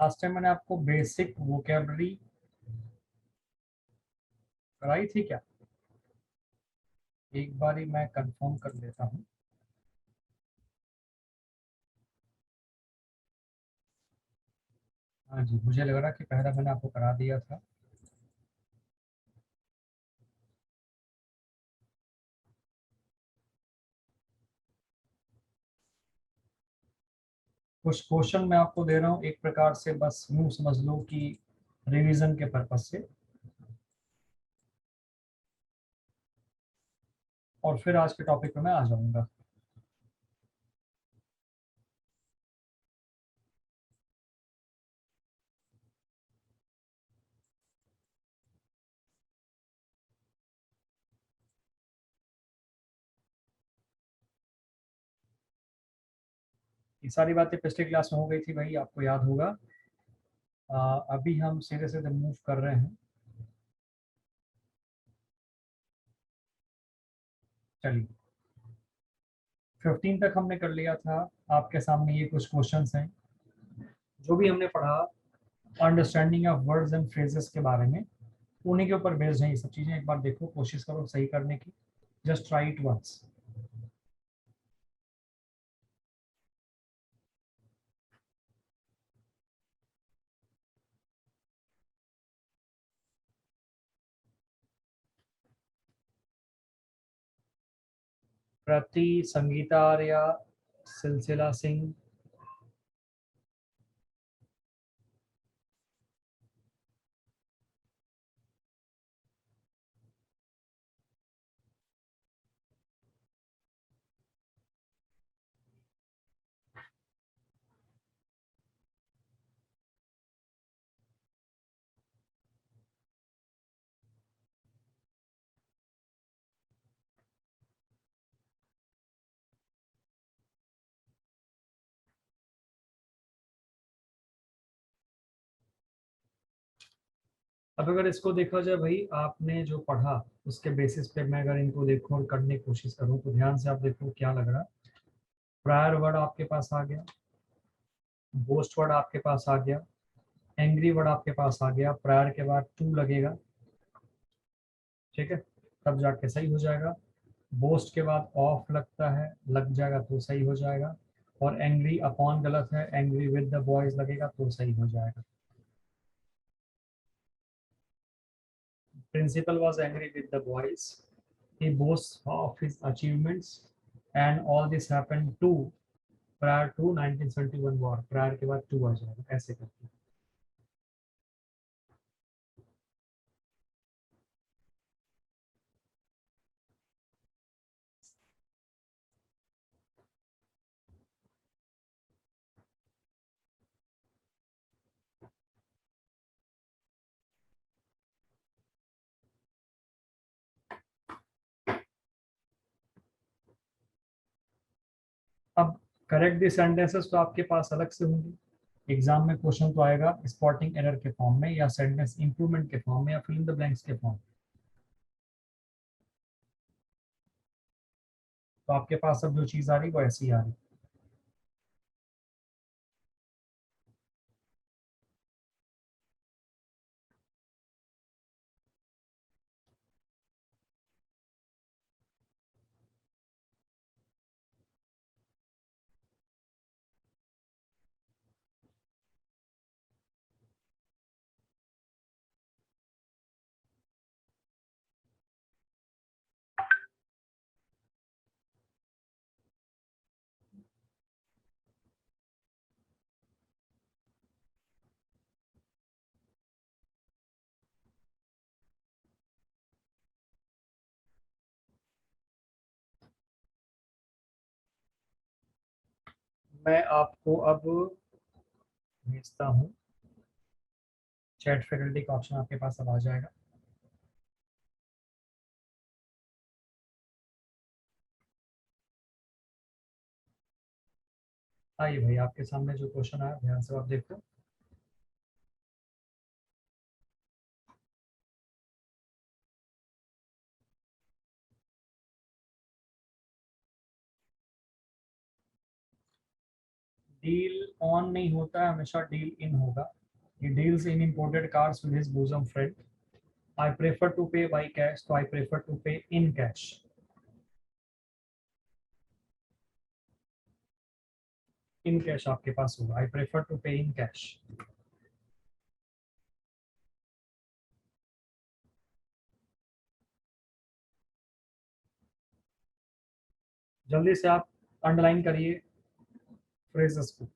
Last time मैंने आपको basic vocabulary कराई थी क्या? एक बार ही मैं कंफर्म कर लेता हूँ। हाँ जी, मुझे लग रहा है कि पहला मैंने आपको करा दिया था। कुछ क्वेश्चन मैं आपको दे रहा हूँ, एक प्रकार से बस यूं समझ लो कि रिवीजन के पर्पज से, और फिर आज के टॉपिक पे मैं आ जाऊंगा। ये सारी बातें पिछले क्लास में हो गई थी भाई, आपको याद होगा। अभी हम सीधे सीधे मूव कर रहे हैं। चलिए, 15 तक हमने कर लिया था। आपके सामने ये कुछ क्वेश्चंस हैं जो भी हमने पढ़ा understanding of words and phrases के बारे में, उन्हीं के ऊपर बेस्ड है ये सब चीजें। एक बार देखो, कोशिश करो सही करने की। Just try it once. प्रति, संगीता आर्या, सिलसिला सिंह। अब अगर इसको देखा जाए भाई, आपने जो पढ़ा उसके बेसिस पे मैं अगर इनको देखूं और करने की कोशिश करूं, तो ध्यान से आप देखो क्या लग रहा है। प्रायर वर्ड आपके पास आ गया, बोस्ट वर्ड आपके पास आ गया, एंग्री वर्ड आपके पास आ गया, प्रायर के बाद टू लगेगा। ठीक है, तब जाके सही हो जाएगा। बोस्ट के बाद ऑफ लगता है, लग जाएगा तो सही हो जाएगा। और एंग्री अपॉन गलत है, एंग्री विद द बॉयज लगेगा तो सही हो जाएगा। Principal was angry with the boys, he boasts of his achievements, and all this happened to prior to 1971 war। prior के बाद टू आ जाएगा ऐसे करके। अब करेक्ट दी सेंटेंसेस तो आपके पास अलग से होंगे। एग्जाम में क्वेश्चन तो आएगा स्पॉटिंग एरर के फॉर्म में, या सेंटेंस इंप्रूवमेंट के फॉर्म में, या फिल इन द ब्लैंक्स के फॉर्म में। तो आपके पास अब जो चीज आ रही वो ऐसी आ रही। मैं आपको अब भेजता हूँ, चैट फैकल्टी का ऑप्शन आपके पास अब आ जाएगा। आइए भाई, आपके सामने जो क्वेश्चन आया ध्यान से आप देखो। डील ऑन नहीं होता है, हमेशा डील इन होगा. He deals in imported cars with his bosom friend. I prefer to pay by cash, so I prefer to pay in cash. In cash आपके पास होगा. I prefer to pay in cash. जल्दी से आप underline करिए phrases को.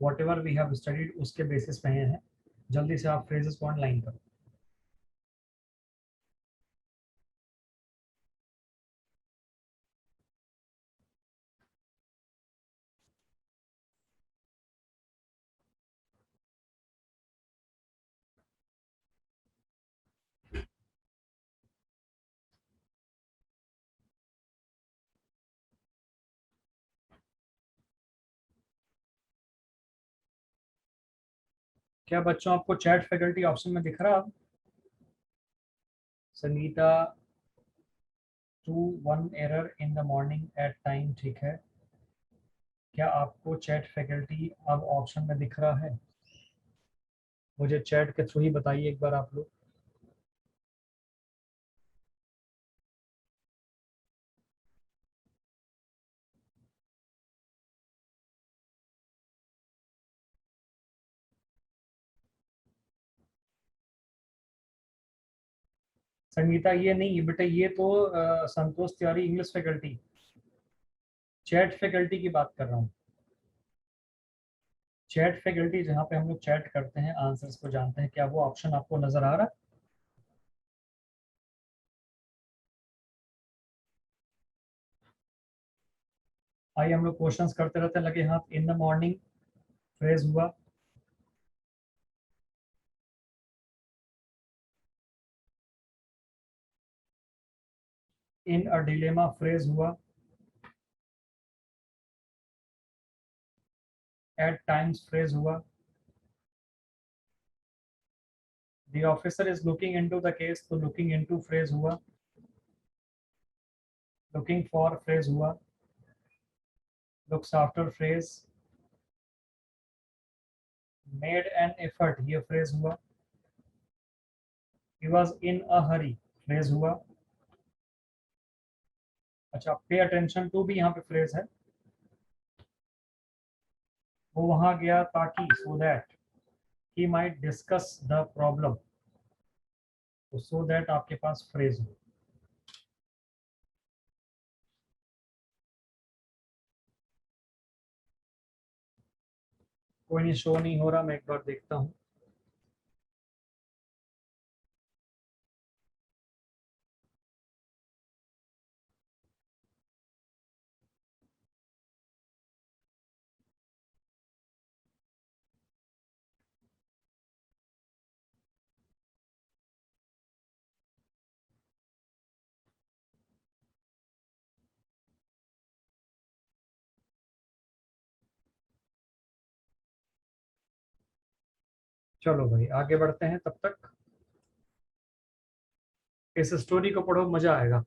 Whatever we have studied उसके basis पे हैं. जल्दी से आप फ्रेजेस को अंडरलाइन करो. क्या बच्चों आपको चैट फैकल्टी ऑप्शन में दिख रहा है? Sangeeta 2 1 error in the morning at time, ठीक है. क्या आपको चैट फैकल्टी अब ऑप्शन में दिख रहा है? मुझे चैट के थ्रू ही बताइए एक बार आप लोग. संगीता ये नहीं बेटा, ये तो Santosh Tiwari English faculty. Chat faculty की बात कर रहा हूँ. चैट फैकल्टी जहाँ पे हम लोग चैट करते हैं, आंसर्स को जानते हैं, क्या वो ऑप्शन आपको नजर आ रहा है? आइए हम लोग क्वेश्चंस करते रहते हैं. लगे हाथ. इन द मॉर्निंग फ्रेज हुआ. इन अ डिलेमा फ्रेज हुआ. एट टाइम्स फ्रेज हुआ. The officer is looking into the case, तो लुकिंग इनटू फ्रेज हुआ. लुकिंग फॉर फ्रेज हुआ. Looks after phrase. Made an effort ये फ्रेज हुआ. He was in a Hari phrase हुआ. अच्छा, pay attention to भी यहाँ पे फ्रेज है. वो वहां गया ताकि, so that he might discuss the problem, तो सो दैट आपके पास फ्रेज हो. कोई नहीं, शो नहीं हो रहा, मैं एक बार देखता हूँ. चलो भाई आगे बढ़ते हैं. तब तक इस स्टोरी को पढ़ो, मजा आएगा.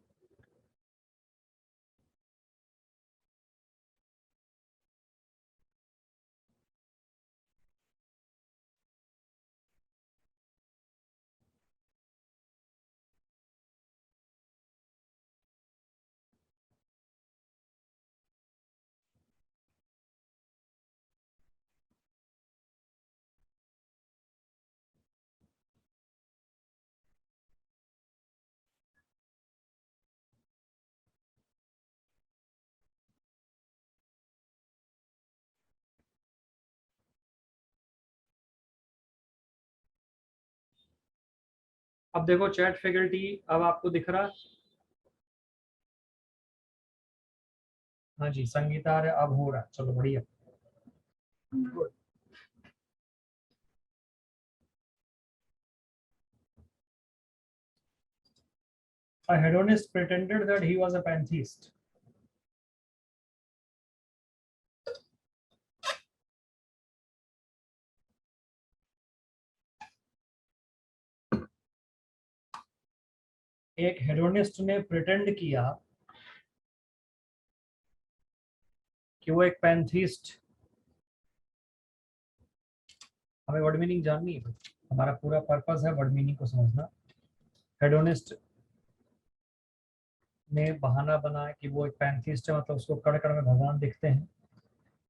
अब देखो चैट फैकल्टी अब आपको दिख रहा है. हाँ जी संगीता, अरे अब हो रहा है, चलो बढ़िया. Good. A hedonist pretended that he was a pantheist. एक हेडोनिस्ट ने प्रिटेंड किया कि वो एक पैंथीस्ट। हमें वर्ड मीनिंग जाननी है, हमारा पूरा पर्पस है वर्ड मीनिंग को समझना। हेडोनिस्ट ने बहाना बनाया कि वो एक पैंथीस्ट है, मतलब उसको कण कण में भगवान दिखते हैं।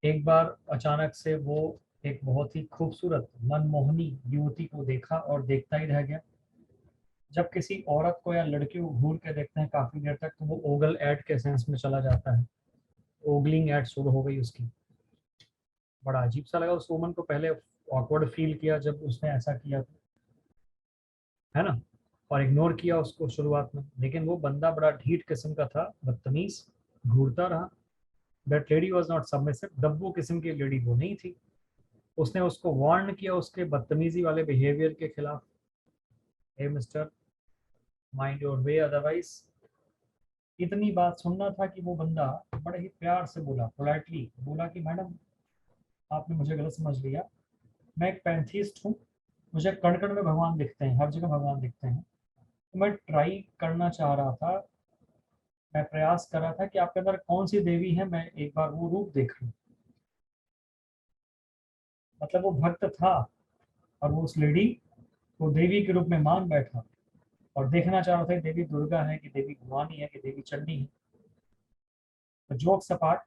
एक बार अचानक से वो एक बहुत ही खूबसूरत मनमोहनी युवती को देखा और देखता ही रह गया। जब किसी औरत को या लड़की को घूर के देखते हैं काफी देर तक, तो वो ओगल एड के सेंस में चला जाता है। ओगलिंग एड शुरू हो गई उसकी। बड़ा अजीब सा लगा उस वुमन को, पहले ऑकवर्ड फील किया जब उसने ऐसा किया तो, है ना, और इग्नोर किया उसको शुरुआत में। लेकिन वो बंदा बड़ा ढीठ किस्म का था, बदतमीज, घूरता रहा। That lady was not submissive, दब्बू किस्म की लेडी वो नहीं थी। उसने उसको वार्न किया उसके बदतमीजी वाले बिहेवियर के खिलाफ। Hey mister, mind your way, otherwise. इतनी बात सुनना था कि वो बंदा बड़े ही प्यार से बोला, पोलाइटली बोला कि मैडम, आपने मुझे गलत समझ लिया। मैं एक पैंथीस्ट हूँ, मुझे कण कण में भगवान दिखते हैं, हर जगह भगवान दिखते हैं। तो मैं ट्राई करना चाह रहा था, मैं प्रयास कर रहा था कि आपके अंदर कौन सी देवी है, मैं एक बार वो रूप देख लूं। मतलब वो भक्त था और वो उस लेडी को देवी के रूप में मान बैठा और देखना चाह रहा था कि देवी दुर्गा है कि देवी भवानी है कि देवी चंडी है। तो जोक्स अपार्ट,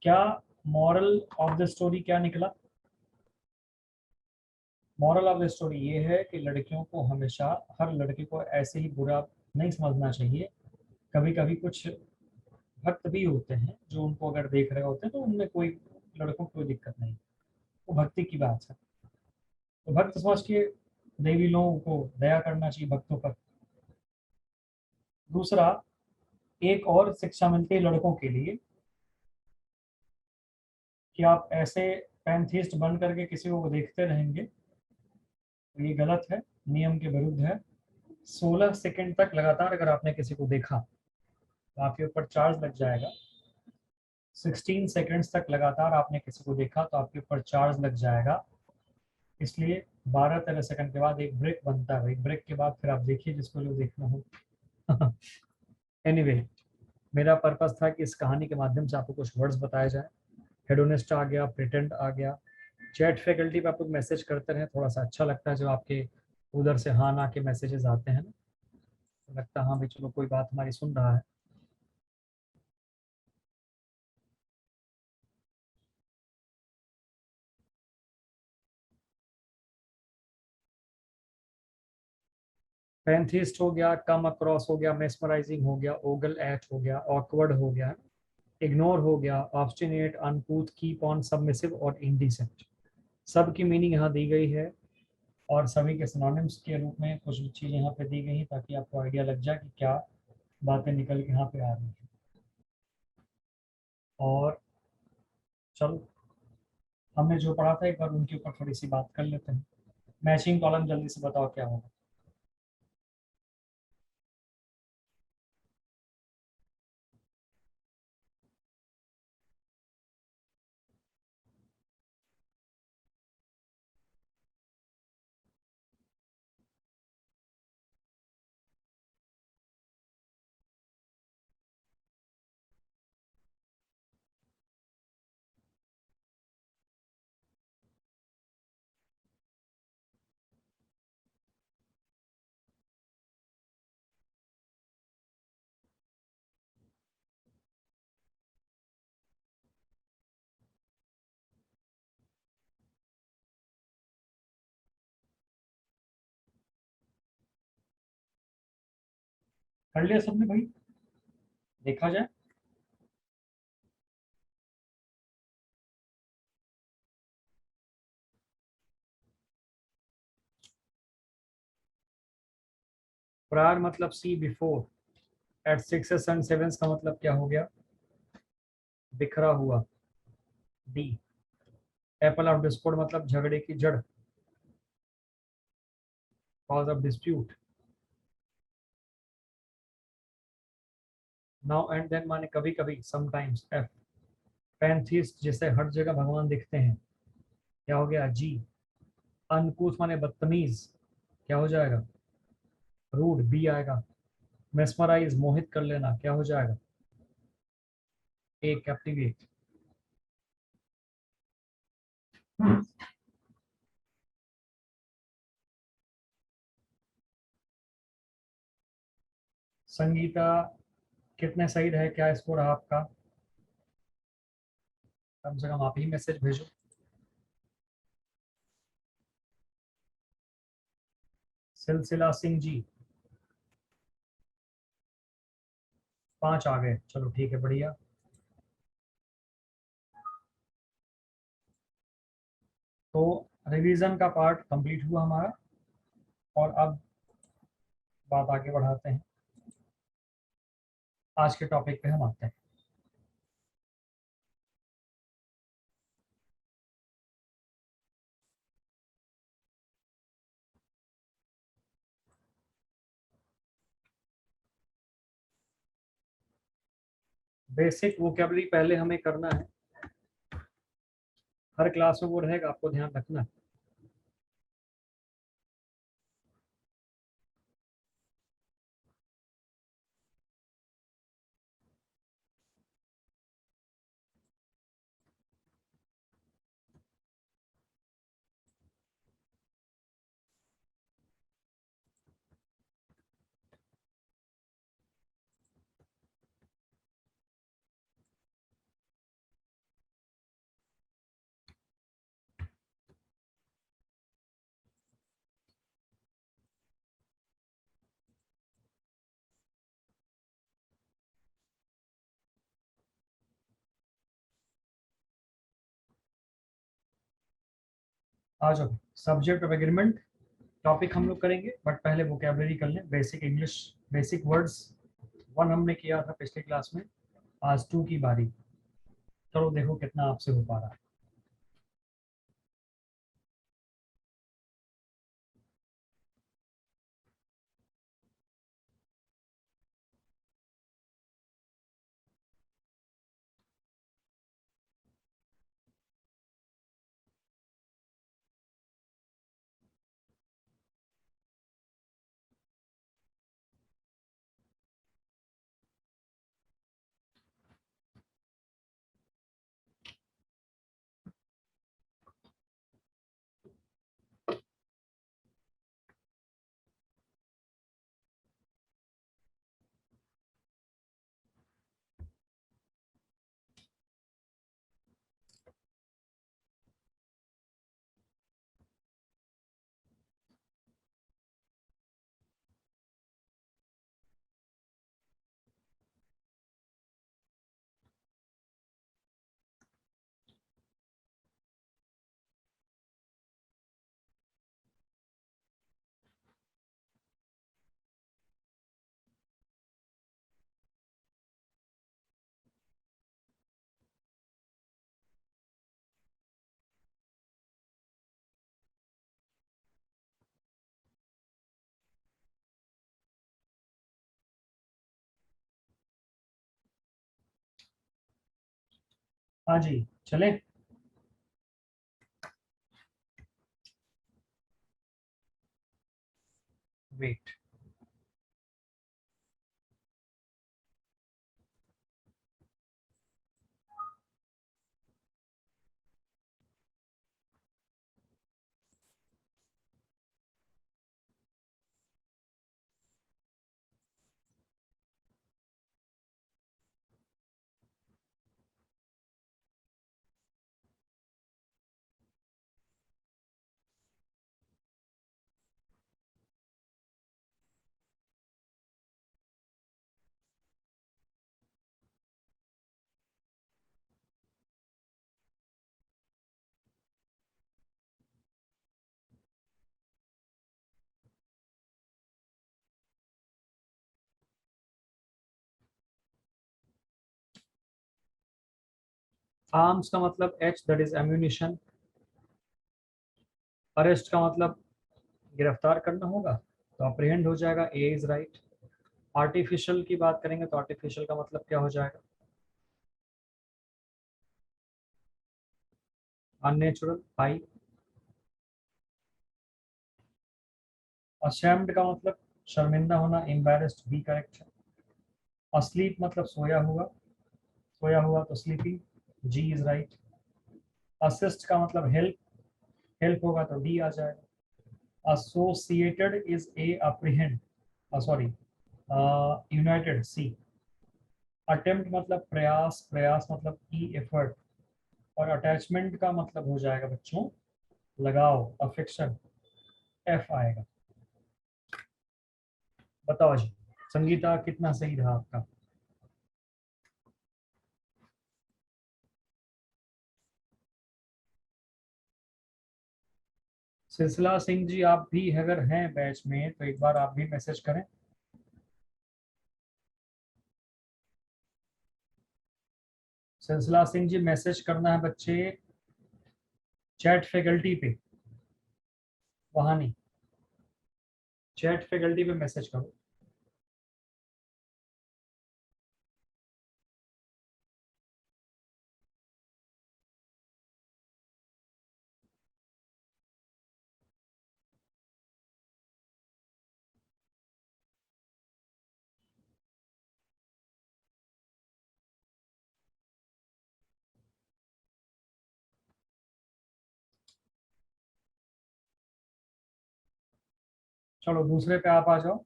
क्या मॉरल ऑफ द स्टोरी क्या निकला? मॉरल ऑफ द स्टोरी ये है कि लड़कियों को हमेशा, हर लड़के को ऐसे ही बुरा नहीं समझना चाहिए। कभी कभी कुछ भक्त भी होते हैं जो उनको अगर देख रहे होते हैं तो उनमें कोई, लड़कों को कोई दिक्कत नहीं, वो भक्ति की बात है। तो भक्त समझ के देवी लोगों को दया करना चाहिए भक्तों पर। दूसरा, एक और शिक्षा मिलती है लड़कों के लिए कि आप ऐसे पैंथीस्ट बन करके किसी को देखते रहेंगे तो ये गलत है, नियम के विरुद्ध है। 16 सेकंड तक लगातार अगर आपने किसी को देखा तो आपके ऊपर चार्ज लग जाएगा। 16 सेकंड्स तक लगातार आपने किसी को देखा तो आपके ऊपर चार्ज लग जाएगा। इसलिए 12-13 सेकंड के बाद एक ब्रेक बनता है, एक ब्रेक के बाद फिर आप देखिए जिसको जो देखना हो। एनीवे, मेरा पर्पस था कि इस कहानी के माध्यम से आपको कुछ वर्ड्स बताया जाए। हेडोनिस्ट आ गया, प्रिटेंड आ गया। चैट फैकल्टी पे आप लोग मैसेज करते रहे, थोड़ा सा अच्छा लगता है जब आपके उधर से हाँ ना के मैसेजेस आते हैं ना, तो लगता है हाँ भाई चलो कोई बात हमारी सुन रहा है। पैंथिस्ट हो गया, कम अक्रॉस हो गया, मेस्मराइजिंग हो गया, ओगल एट हो गया, ऑकवर्ड हो गया, इग्नोर हो गया, ऑब्स्टिनेट, अनकूथ, कीप ऑन, सबमिसिव और इंडिसेंट। सब की मीनिंग यहाँ दी गई है और सभी के सिनोनिम्स के रूप में कुछ चीज़ें यहाँ पे दी गई हैं ताकि आपको आइडिया लग जाए कि क्या बातें निकल के यहाँ पे आ रही हैं। और चलो, हमने जो पढ़ा था एक बार उनके ऊपर थोड़ी सी बात कर लेते हैं। मैचिंग कॉलम जल्दी से बताओ क्या होगा। कर लिया सबने भाई? देखा जाए। प्रायर मतलब see before. At sixes and sevens का मतलब क्या हो गया? बिखरा हुआ। डी। एपल ऑफ डिस्कॉर्ड मतलब झगड़े की जड़, cause of dispute. Now and then माने कभी कभी, समटाइम्स। एफ। पैंथीस्ट जिसे हर जगह भगवान दिखते हैं, क्या हो गया? जी। अनकूथ माने बदतमीज, क्या हो जाएगा? रूड, बी आएगा। मेस्मराइज मोहित कर लेना, क्या हो जाएगा? ए, कैप्टिवेट। संगीता कितने सही रहे, क्या स्कोर रहा आपका? कम से कम आप ही मैसेज भेजो। सिलसिला सिंह जी 5 आ गए, चलो ठीक है, बढ़िया। तो रिवीजन का पार्ट कंप्लीट हुआ हमारा, और अब बात आगे बढ़ाते हैं, आज के टॉपिक पे हम आते हैं। बेसिक वोकेबलरी पहले हमें करना है, हर क्लास में वो रहेगा, आपको ध्यान रखना है। आ जाओ, सब्जेक्ट ऑफ एग्रीमेंट टॉपिक हम लोग करेंगे, बट पहले वोकेबलरी कर लें। बेसिक इंग्लिश, बेसिक वर्ड्स 1 हमने किया था पिछले क्लास में, आज 2 की बारी। चलो देखो कितना आपसे हो पा रहा है। हाँ जी, चले। वेट, आर्म्स का मतलब H, that is ammunition. Arrest का मतलब गिरफ्तार करना होगा, तो अप्रीहेंड हो जाएगा, ए इज राइट। आर्टिफिशियल की बात करेंगे तो आर्टिफिशियल का मतलब क्या हो जाएगा? अननेचुरल, आई। अशैम्ड का मतलब शर्मिंदा होना, एम्बैरेस्ड भी करेक्ट है। अस्लीप मतलब सोया हुआ, सोया हुआ तो sleeping, G is right. Assist का मतलब हेल्प, हेल्प होगा तो डी आ जाएगा। Associated is A apprehend, sorry, united C. Attempt मतलब प्रयास, प्रयास मतलब की एफर्ट, और अटैचमेंट का मतलब हो जाएगा बच्चों लगाव, अफेक्शन, एफ आएगा। बताओ जी, संगीता कितना सही रहा आपका? सिलसिला सिंह जी आप भी अगर हैं बैच में तो एक बार आप भी मैसेज करें। सिलसिला सिंह जी मैसेज करना है बच्चे चैट फैकल्टी पे, वहां नहीं, चैट फैकल्टी पे मैसेज करो। चलो दूसरे पे आप आ जाओ।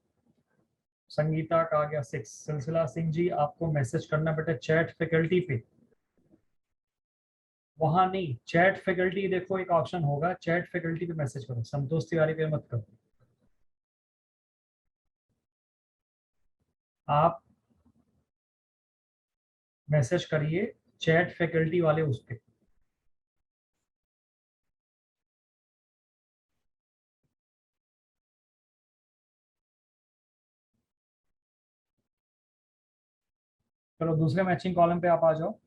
संगीता का आ गया 6। सिलसिला सिंह जी आपको मैसेज करना बेटा चैट फैकल्टी पे, वहां नहीं, चैट फैकल्टी देखो एक ऑप्शन होगा, चैट फैकल्टी पे मैसेज करो, संतोष तिवारी पे मत करो। आप मैसेज करिए चैट फैकल्टी वाले उस पे। चलो दूसरे मैचिंग कॉलम पे आप आ जाओ।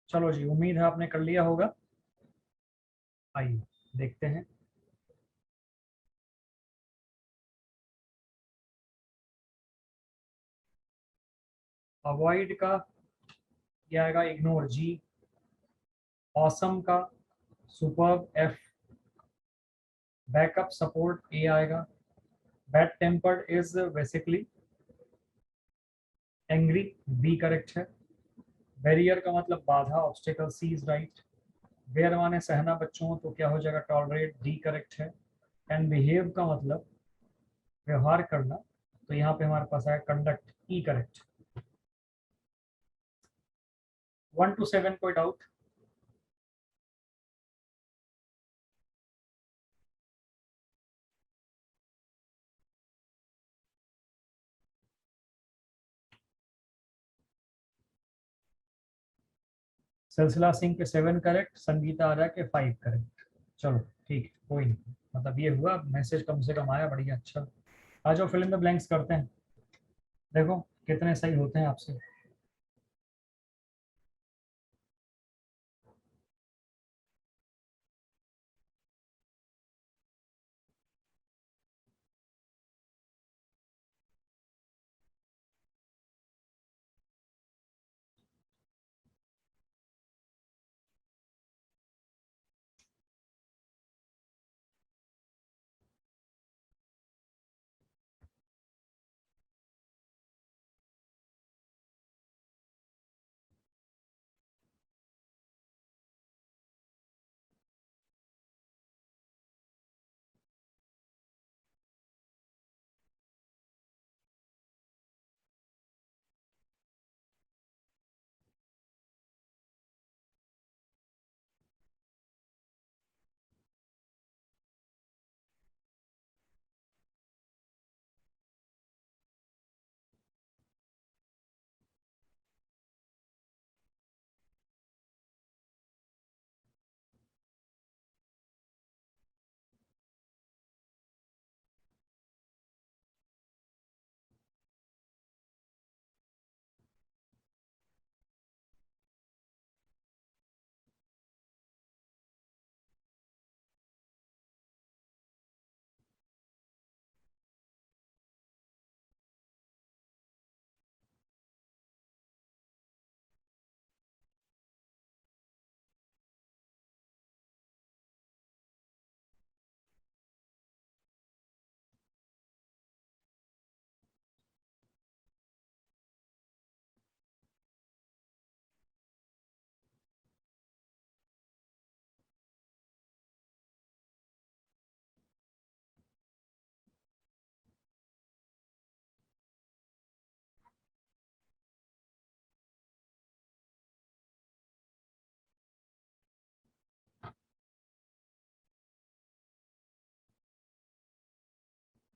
चलो जी, उम्मीद है आपने कर लिया होगा। आइए देखते हैं। अवॉइड का क्या आएगा? Ignore G. ऑसम का superb F. Backup support A आएगा। Bad tempered is basically angry, B correct है। बैरियर का मतलब बाधा, obstacle, C is right. Bear माने सहना बच्चों, तो क्या हो जाएगा? टॉलरेट, डी करेक्ट है। एंड बिहेव का मतलब व्यवहार करना, तो यहाँ पे हमारे पास है कंडक्ट, ई करेक्ट। 1 to 7 कोई डाउट? सिलसिला सिंह के 7 करेक्ट, संगीता आ के 5 करेक्ट। चलो ठीक है, कोई नहीं, मतलब ये हुआ, मैसेज कम से कम आया, बढ़िया, अच्छा। आ जाओ फिल्म द ब्लैंक्स करते हैं, देखो कितने सही होते हैं आपसे।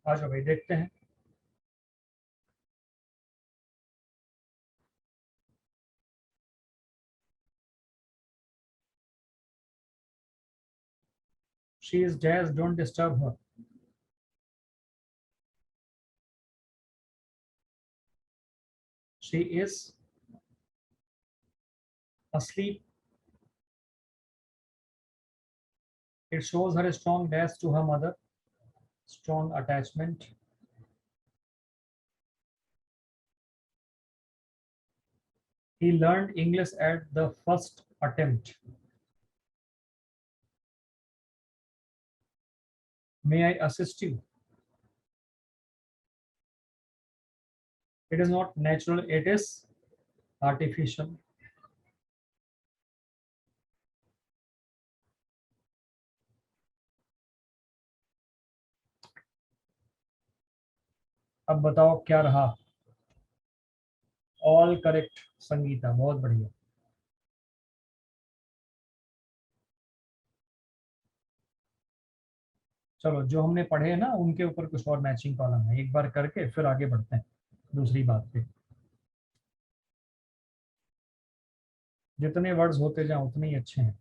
आ जाओ भाई देखते हैं। She is dash, don't disturb her. She is asleep. It shows her strong dash to her mother, strong attachment. He learned English at the first attempt. May I assist you? It is not natural, it is artificial. अब बताओ क्या रहा। All correct Sangeeta, बहुत बढ़िया। चलो जो हमने पढ़े हैं ना उनके ऊपर कुछ और मैचिंग कॉलम है, एक बार करके फिर आगे बढ़ते हैं दूसरी बात पे। जितने वर्ड्स होते जाएं उतने ही अच्छे हैं।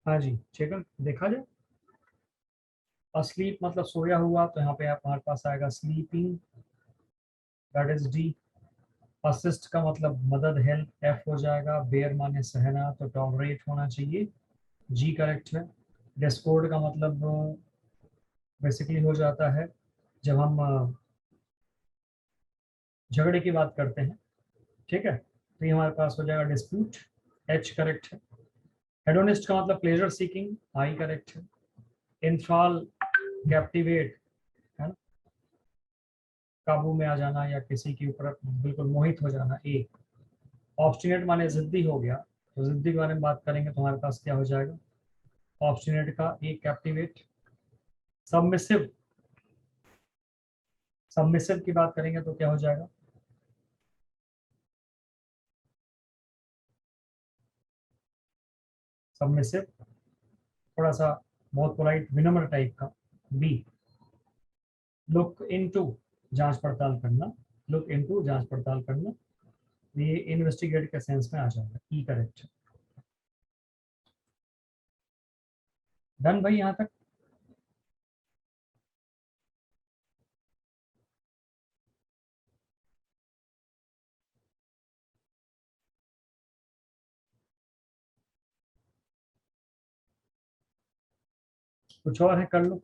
हाँ जी ठीक है, देखा जाए। अस्लीप मतलब सोया हुआ, तो यहाँ पे आप हमारे पास आएगा sleeping, that is D. Assist का मतलब मदद, हेल्प, एफ हो जाएगा। बेयर माने सहना, तो टॉलरेट होना चाहिए, जी करेक्ट है। डिस्कॉर्ड का मतलब बेसिकली हो जाता है जब हम झगड़े की बात करते हैं, ठीक है, तो ये हमारे पास हो जाएगा डिस्प्यूट, एच करेक्ट है। हेडोनिस्ट का मतलब प्लेजर सीकिंग, आई करेक्ट है। इंफाल, कैप्टिवेट, है ना, काबू में आ जाना या किसी के ऊपर बिल्कुल मोहित हो जाना, ए। ऑब्स्टिनेट माने जिद्दी हो गया, तो जिद्दी के बारे में बात करेंगे तो हमारे पास क्या हो जाएगा, ऑब्स्टिनेट का ए कैप्टिवेट। सबमिसिव, सबमिसिव की बात करेंगे तो क्या हो जाएगा, सबमिसिव थोड़ा सा बहुत पोलाइट विनम्र टाइप का, बी। लुक इनटू, जांच पड़ताल करना, लुक इनटू जांच पड़ताल करना, ये इन्वेस्टिगेट के सेंस में आ जाएगा, ई करेक्ट। डन भाई यहाँ तक। कुछ और है कर लो।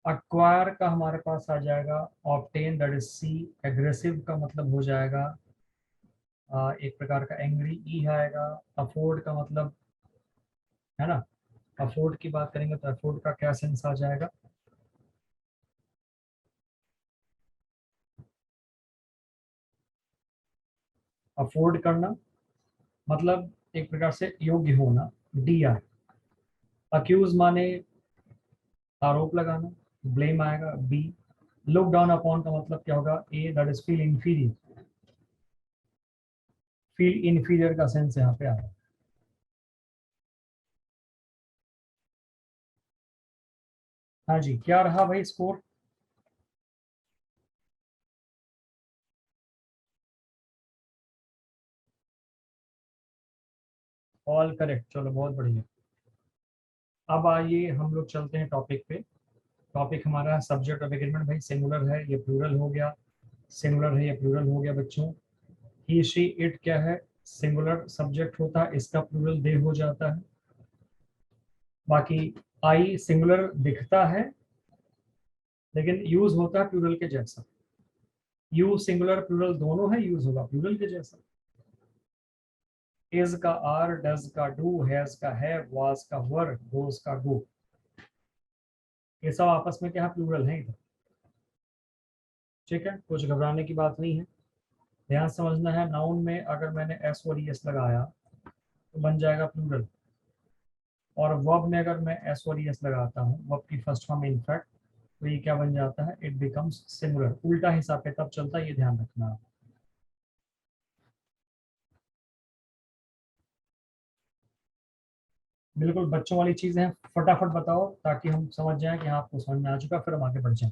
अक्वायर का हमारे पास आ जाएगा obtain, that is C. Aggressive का मतलब हो जाएगा एक प्रकार का एंग्री, ई आएगा। अफोर्ड का मतलब, है ना, अफोर्ड की बात करेंगे तो अफोर्ड का क्या सेंस आ जाएगा? अफोर्ड करना मतलब एक प्रकार से योग्य होना, डी आर। अक्यूज माने आरोप लगाना, ब्लेम आएगा, बी। लुक डाउन अपॉन का मतलब क्या होगा? A, that is feel inferior. Feel inferior का सेंस यहाँ पे आएगा। हाँ जी, क्या रहा भाई स्कोर? ऑल करेक्ट, चलो बहुत बढ़िया। अब आइए हम लोग चलते हैं टॉपिक पे। टॉपिक हमारा सब्जेक्ट ऑफ एग्रीमेंट। भाई सिंगुलर है, ये प्लूरल हो गया। सिंगुलर है, ये प्लूरल हो गया बच्चों। ही शी इट क्या है? सिंगुलर सब्जेक्ट होता है, इसका प्लूरल दे हो जाता है। बाकी आई सिंगुलर दिखता है, लेकिन यूज होता है प्लूरल के जैसा। यू सिंगुलर प्लूरल दोनों है, यूज होगा प्लूरल के जैसा। इज का आर, डज का डू, हैज का है, वाज का वर, गोज का गो। ये सब आपस में क्या है? प्लूरल है इधर। ठीक है, कुछ घबराने की बात नहीं है। ध्यान समझना है, नाउन में अगर मैंने एस और एस लगाया तो बन जाएगा प्लूरल। और वर्ब में अगर मैं एस और एस लगाता हूँ, वर्ब की फर्स्ट फॉर्म इनफैक्ट, तो ये क्या बन जाता है? It becomes singular. उल्टा हिसाब पे तब चलता है, ये ध्यान रखना। बिल्कुल बच्चों वाली चीजें हैं, फटाफट बताओ ताकि हम समझ जाएं कि हाँ आपको समझ में आ चुका, फिर हम आगे बढ़ जाएं।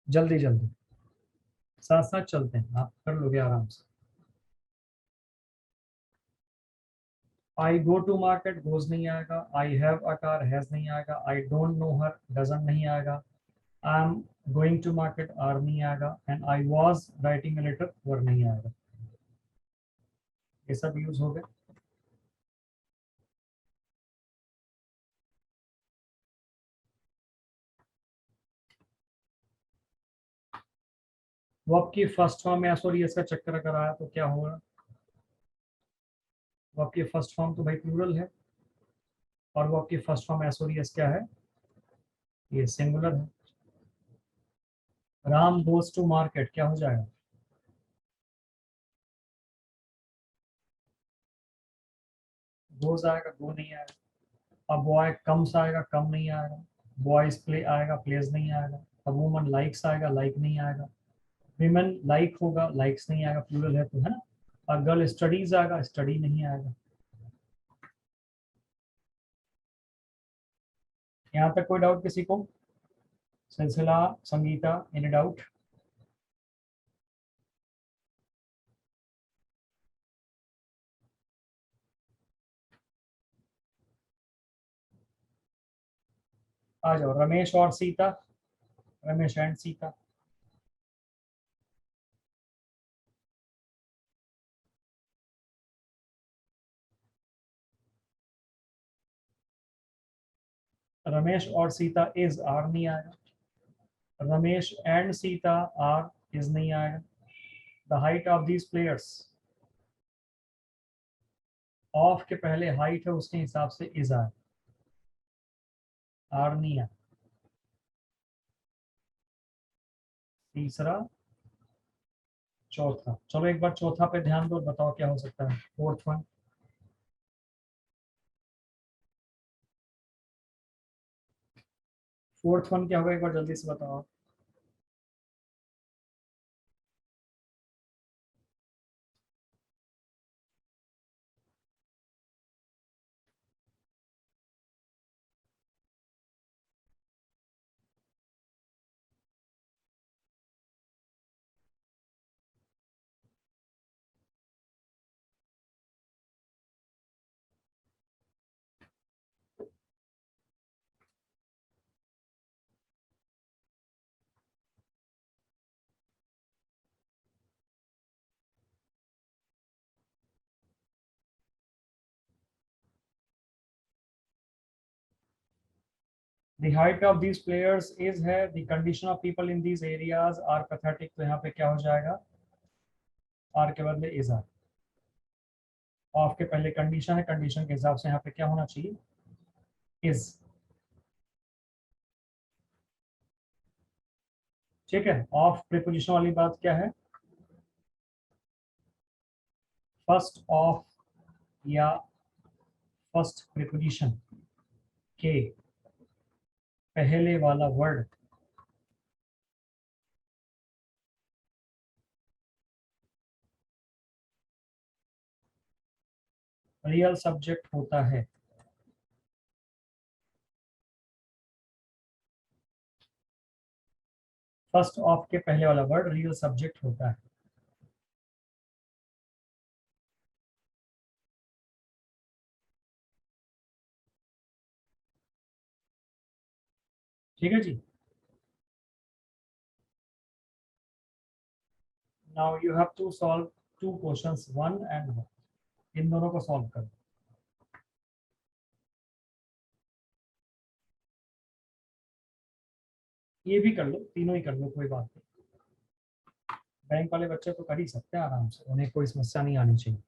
जल्दी जल्दी, साथ साथ चलते हैं, आप कर लोगे आराम से। I go to market, goes नहीं आएगा। I have a car, has नहीं आएगा। I don't know her, doesn't नहीं आएगा। I am going to market, are नहीं आएगा। And I was writing a letter, were नहीं आएगा। ये सब यूज हो गए। वो आपकी फर्स्ट फॉर्म में सॉरी इसका चक्कर अगर आया तो क्या होगा? वो आपकी फर्स्ट फॉर्म तो भाई प्लूरल है, और वो आपकी फर्स्ट फॉर्म एसोरियस क्या है? ये सिंगुलर है। राम गोज टू मार्केट क्या हो जाएगा? गोज आएगा, गो नहीं आएगा। अब बॉय कम्स आएगा, कम नहीं आएगा। बॉयज प्ले आएगा, प्लेज नहीं आएगा। अब वुमन लाइक्स आएगा, लाइक नहीं आएगा। विमेन लाइक होगा, लाइक्स नहीं आएगा, प्लूरल है तो, है ना। और गर्ल स्टडीज आएगा, स्टडी नहीं आएगा। यहाँ तक कोई डाउट किसी को? सिलसिला, संगीता, एनी डाउट? आ जाओ, रमेश और सीता। रमेश एंड सीता। रमेश और सीता इज, आर नहीं आएगा। Ramesh and Sita are, is नहीं आएगा। The height of these players, of के पहले हाइट है उसके हिसाब से इज आए, आर नहीं है। तीसरा, चौथा। चलो एक बार चौथा पे ध्यान दो, बताओ क्या हो सकता है फोर्थ वन? फोर्थ वन क्या होगा, एक बार जल्दी से बताओ। The height of these players is है, the condition of people in these areas are pathetic, तो यहाँ पे क्या हो जाएगा, आर के बदले इज आर। ऑफ के पहले कंडीशन है, कंडीशन के हिसाब से यहाँ पे क्या होना चाहिए, इज। ठीक है, ऑफ प्रीपोजिशन वाली बात क्या है, फर्स्ट ऑफ या फर्स्ट प्रीपोजिशन के पहले वाला वर्ड रियल सब्जेक्ट होता है। फर्स्ट ऑफ के पहले वाला वर्ड रियल सब्जेक्ट होता है। ठीक है जी। Now you have to solve two questions, 1 and 1, इन दोनों को सॉल्व करो। ये भी कर लो, तीनों ही कर लो, कोई बात नहीं। बैंक वाले बच्चे तो कर ही सकते हैं आराम से, उन्हें कोई समस्या नहीं आनी चाहिए।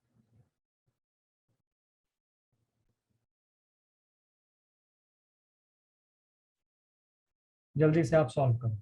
जल्दी से आप सॉल्व करो।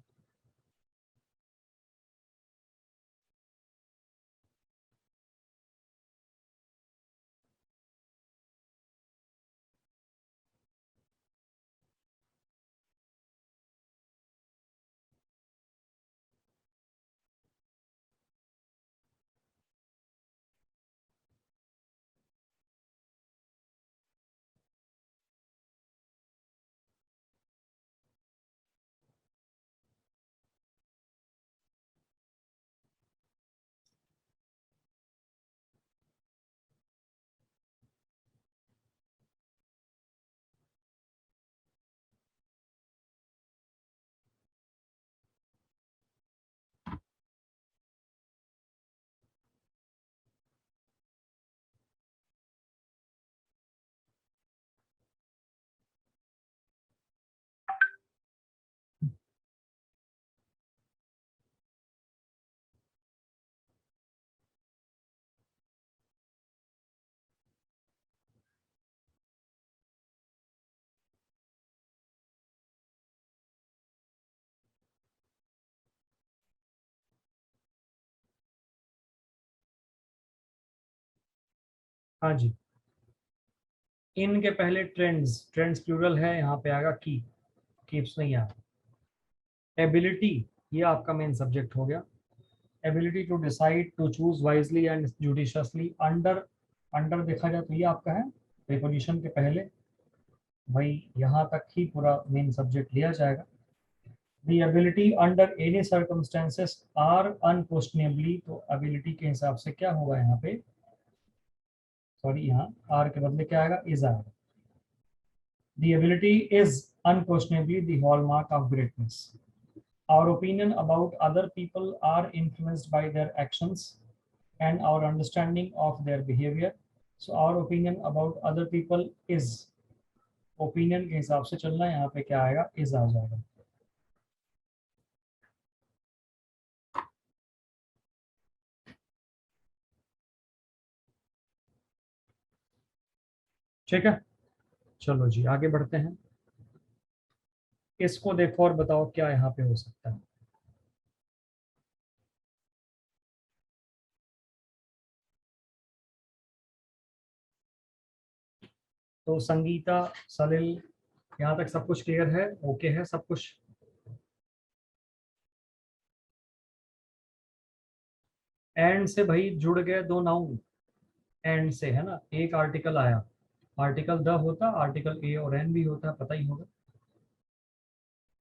हाँ जी, इन के पहले ट्रेंड्स, ट्रेंड्स प्लूरल है, यहाँ पे आएगा की, कीप्स नहीं आया। एबिलिटी, ये आपका मेन सब्जेक्ट हो गया। Ability to decide, to choose wisely and judiciously. Under, under देखा जाए तो ये आपका है प्रीपोजिशन के पहले, भाई यहाँ तक ही पूरा मेन सब्जेक्ट लिया जाएगा। The ability under any circumstances are unquestionably, तो ability के हिसाब से क्या होगा यहाँ पे, सॉरी यहाँ आर के बदले क्या आएगा, इज आएगा। The ability is unquestionably the hallmark of greatness. Our opinion about other people are influenced by their actions and our understanding of their behavior. So our opinion about other people is, opinion के हिसाब से चलना है, यहाँ पे क्या आएगा, is आ जाएगा। ठीक है, चलो जी आगे बढ़ते हैं। इसको देखो और बताओ क्या यहाँ पे हो सकता है। तो संगीता, सलिल, यहाँ तक सब कुछ क्लियर है, ओके है सब कुछ। एंड से भाई जुड़ गए दो नाउन, एंड से है ना, एक आर्टिकल आया, आर्टिकल द होता, आर्टिकल ए और एन भी होता, पता ही होगा।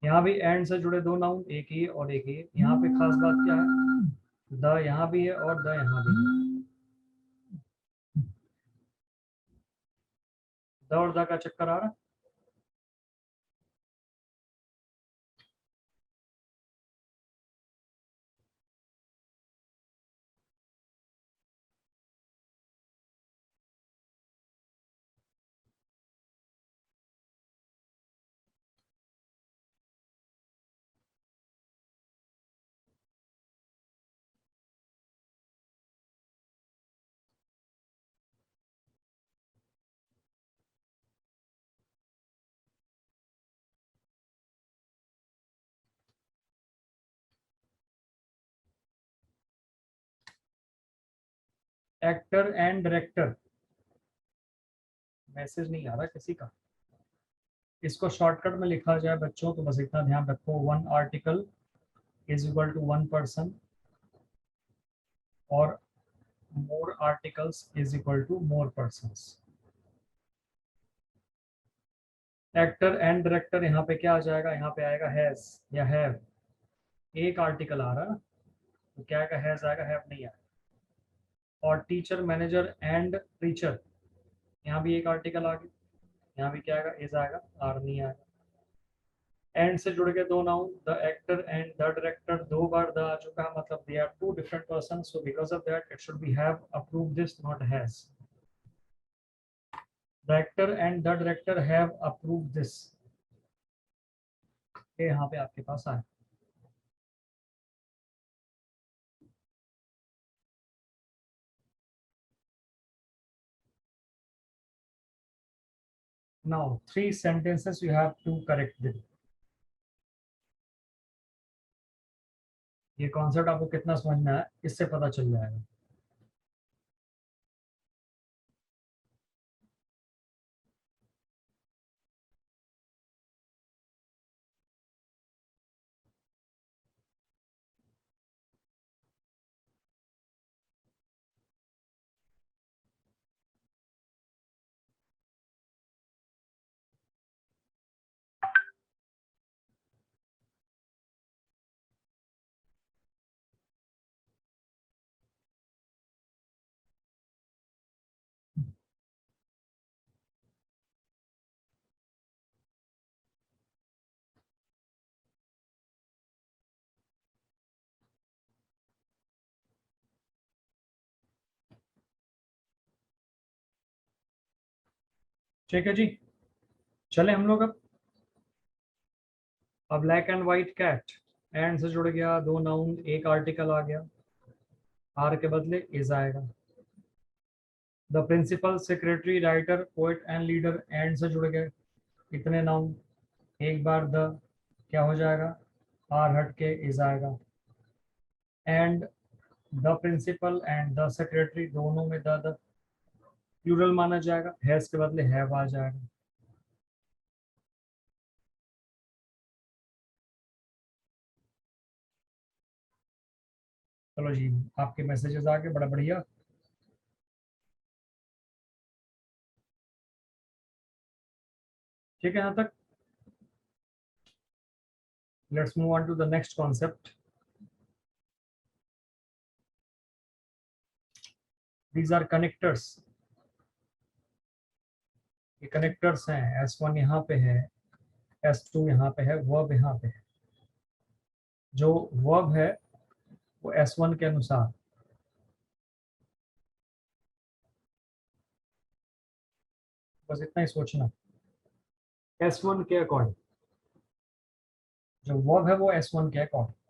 यहाँ भी एंड से जुड़े दो नाउन, एक ए और एक ए। यहाँ पे खास बात क्या है, द यहाँ भी है और द यहाँ भी है। द और द का चक्कर आ रहा है। एक्टर एंड डायरेक्टर, मैसेज नहीं आ रहा किसी का। इसको शॉर्टकट में लिखा जाए बच्चों तो बस इतना ध्यान रखो, one article is equal to one person और more articles is equal to more persons. Actor and director यहाँ पे क्या आ जाएगा, यहाँ पे आएगा हैज या हैव। एक आर्टिकल आ रहा है ना, तो क्या आएगा, हैज आएगा, हैव नहीं आएगा। और टीचर मैनेजर एंड टीचर, यहाँ भी एक आर्टिकल आ गया, यहाँ भी क्या आएगा, इज आएगा, आर नहीं आएगा। एंड से जुड़ के दो noun, the actor and the director, दो बार द आ चुका है, मतलब they are two different person, so because of that it should be have approved this, not has. The actor and the director have approved this, ये यहाँ पे आपके पास आए। Now, three sentences you have to correct them. ये concept आपको कितना समझ में आया इससे पता चल जाएगा। ठीक है जी, चले हम लोग अब black and white cat, and से जुड़ गया, दो नाउन, एक आर्टिकल आ गया, आर के बदले इज आएगा। The principal, secretary, writer, poet and leader, and से जुड़ गए, इतने नाउन, एक बार द क्या हो जाएगा, आर हट के इज आएगा। And the principal and the secretary, दोनों में द प्लूरल माना जाएगा, हैज के बदले हैव आ जाएगा। चलो जी, आपके मैसेजेस आ गए, बड़ा बढ़िया। ठीक है यहाँ तक। Let's move on to the next concept. These are connectors, ये कनेक्टर्स हैं। S1 यहाँ पे है, S2 यहाँ पे है, वर्ब यहाँ पे है। जो वर्ब है वो S1 के अनुसार, बस इतना ही सोचना, S1 के अकॉर्डिंग जो वर्ब है वो S1 के अकॉर्डिंग।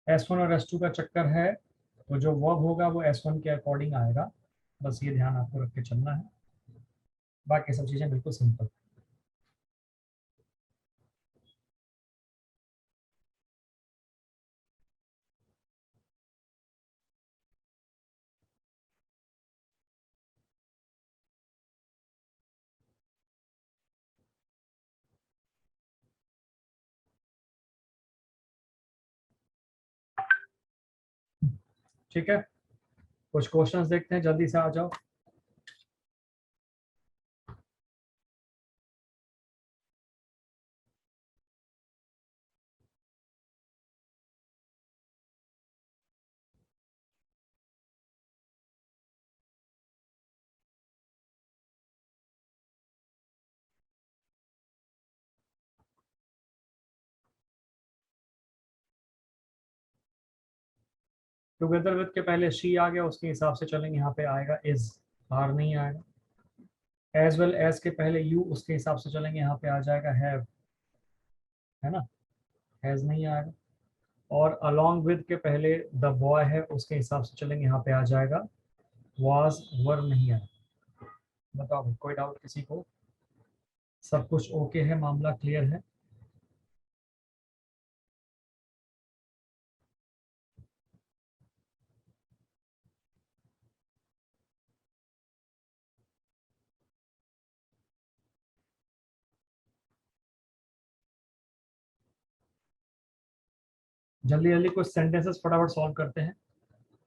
S1 और S2 का चक्कर है, तो जो वर्ब होगा वो S1 के अकॉर्डिंग आएगा। बस ये ध्यान आपको रख के चलना है, बाकी सब चीजें बिल्कुल सिंपल। ठीक है, कुछ क्वेश्चंस देखते हैं, जल्दी से आ जाओ। टुगेदर विद के पहले शी आ गया, उसके हिसाब से चलेंगे, यहाँ पे आएगा इज, आर नहीं आएगा। एज वेल एज के पहले यू, उसके हिसाब से चलेंगे, यहाँ पे आ जाएगा हैव, है ना, हैज नहीं आएगा। और along with के पहले द बॉय है, उसके हिसाब से चलेंगे, यहाँ पे आ जाएगा was वर नहीं आया। बताओ भाई, कोई डाउट किसी को? सब कुछ ओके है, मामला क्लियर है? जल्दी जल्दी कुछ सेंटेंसेस फटाफट सॉल्व करते हैं,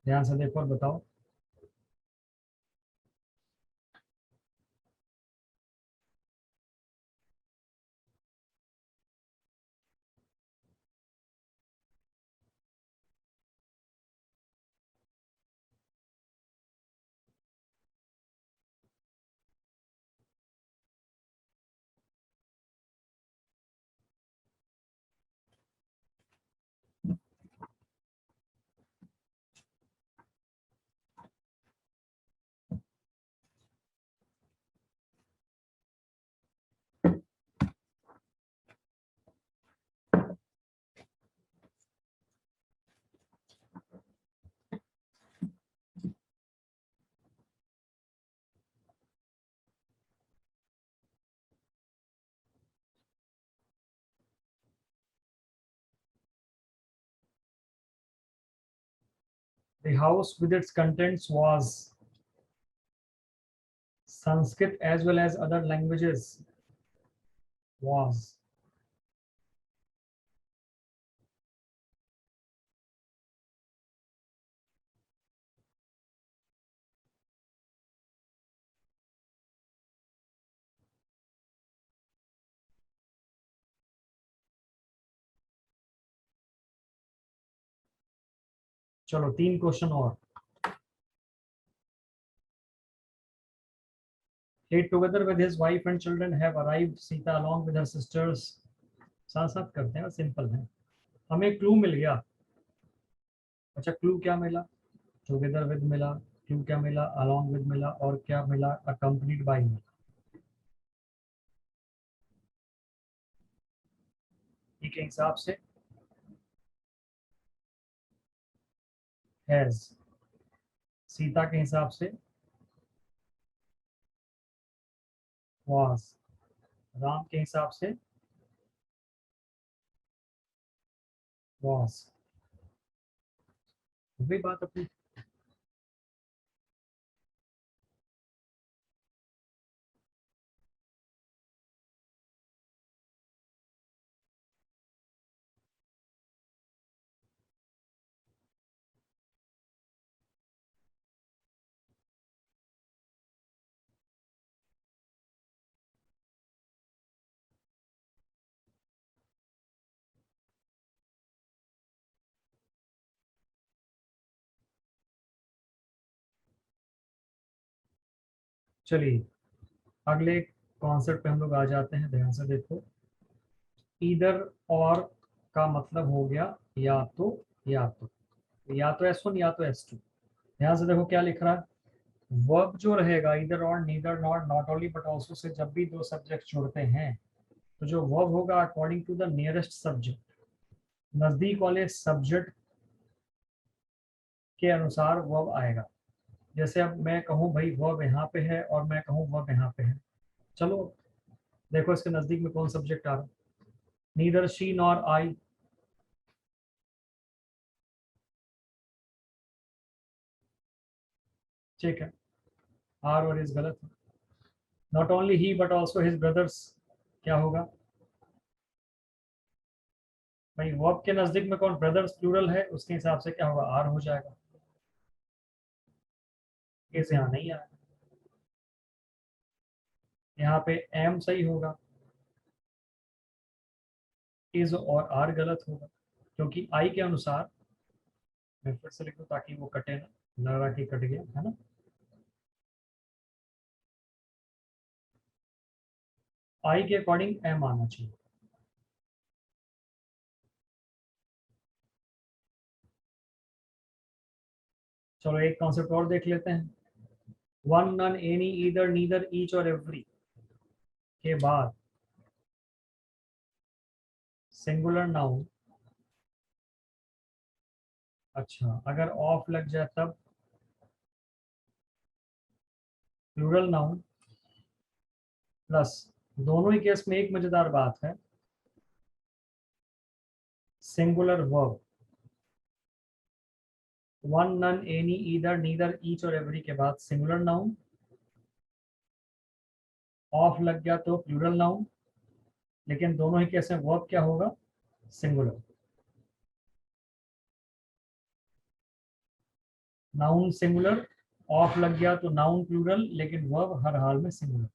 ध्यान से देखो और बताओ। The house with its contents was Sanskrit as well as other languages was। चलो 3 क्वेश्चन और। He together with his wife and children have arrived Sita along with her sisters। साथ साथ करते हैं, सिंपल है। हमें क्लू मिल गया। अच्छा, क्लू क्या मिला? टुगेदर विद मिला, क्लू क्या मिला? अलोंग विद मिला, और क्या मिला? अकम्पनीड बाय मिला। ई के हिसाब से हैज, सीता के हिसाब से वाज, राम के हिसाब से वाज। वही बात अपनी। चलिए अगले कॉन्सेप्ट पे हम लोग आ जाते हैं, ध्यान से देखो। इधर और का मतलब हो गया या तो, या तो S1 या तो S2। ध्यान से देखो क्या लिख रहा है। वर्ब जो रहेगा इधर और, neither, not, not only but also say जब भी दो सब्जेक्ट जुड़ते हैं, तो जो वर्ब होगा according to the nearest subject, नजदीक वाले सब्जेक्ट के अनुसार वर्ब आएगा। जैसे अब मैं कहूँ भाई वर्ब यहाँ पे है और मैं कहूँ वर्ब यहाँ पे है, चलो देखो इसके नजदीक में कौन सब्जेक्ट आ रहा है। नीदर शी नॉर आई, ठीक है, आर और इज गलत है। Not only he but also his brothers, क्या होगा भाई? वर्ब के नजदीक में कौन ब्रदर्स प्लूरल है, उसके हिसाब से क्या होगा? आर हो जाएगा। इस यहाँ नहीं आया, यहाँ पे एम सही होगा, इज और आर गलत होगा, क्योंकि आई के अनुसार, मैं फिर से लिख दूं ताकि वो कटे ना, लग रहा कि कट गया है ना। आई के अकॉर्डिंग एम आना चाहिए। चलो एक कॉन्सेप्ट और देख लेते हैं। One, none, any, either, neither, each और एवरी के बाद सिंगुलर नाउन अच्छा, अगर ऑफ लग जाए तब प्लूरल नाउन प्लस, दोनों ही केस में एक मजेदार बात है, singular verb, one, none, any, either, neither, each और एवरी के बाद सिंगुलर नाउन, ऑफ लग गया तो प्लूरल नाउन, लेकिन दोनों ही केस में वर्ब क्या होगा, सिंगुलर। नाउन सिंगुलर, ऑफ लग गया तो नाउन प्लूरल, लेकिन वर्ब हर हाल में सिंगुलर।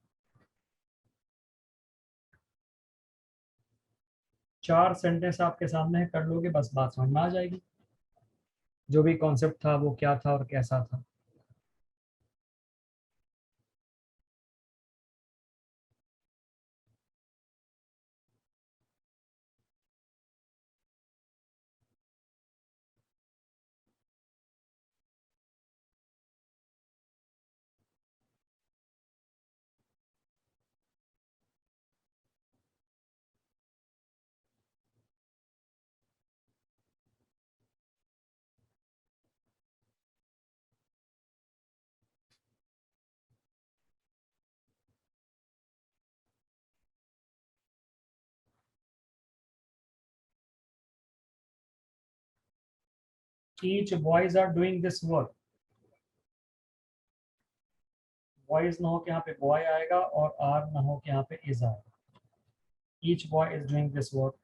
4 सेंटेंस आपके सामने है, कर लोगे बस, बात समझ में आ जाएगी, जो भी कॉन्सेप्ट था वो क्या था और कैसा था। Each boys are doing this work, boys ना हो के यहाँ पे बॉय आएगा और आर ना हो के यहाँ पे इज आएगा। Each boy is doing this work,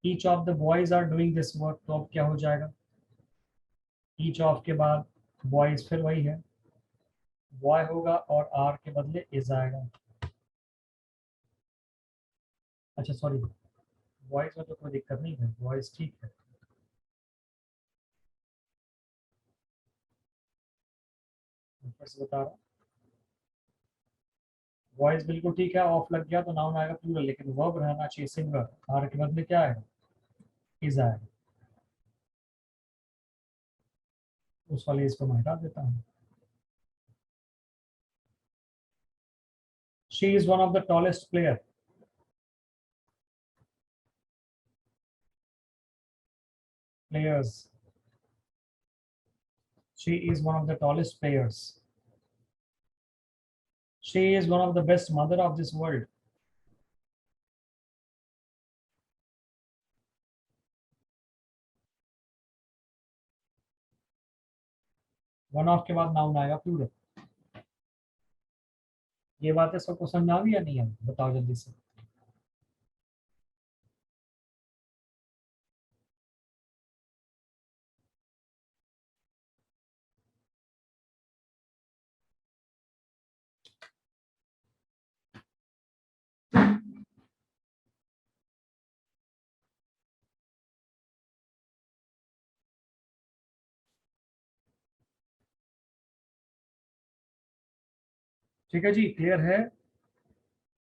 each of the boys are doing this work, तो अब क्या हो जाएगा, ईच ऑफ के बाद बॉयज फिर वही है, बॉय होगा और आर के बदले इज आएगा। अच्छा सॉरी, बॉयज में तो कोई दिक्कत नहीं है, बॉयज ठीक है। मैं फिर से बता रहा हूँ, बॉयज बिल्कुल ठीक है, ऑफ लग गया तो नाउन आएगा प्लूरल, लेकिन वर्ब रहना चाहिए सिंगुलर, आर के बदले क्या आएगा, इज आएगा। उस वाले इसको मैं हटा देता हूँ। She is one of the tallest player, players, she is one of the tallest players, she is one of the best mother of this world। One of के बाद नाउन आएगा प्लूरल। ये बातें सबको समझ आ गई या नहीं आई, बताओ जल्दी से। ठीक है जी, क्लियर है।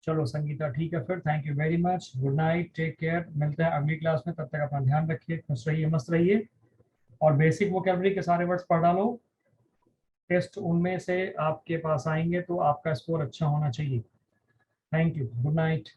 चलो संगीता ठीक है, फिर thank you very much, good night, take care, मिलते हैं अगली क्लास में, तब तक अपना ध्यान रखिए, खुश रहिए, मस्त रहिए, और बेसिक वोकेबलरी के सारे वर्ड्स पढ़ डालो, टेस्ट उनमें से आपके पास आएंगे तो आपका स्कोर अच्छा होना चाहिए। Thank you, good night.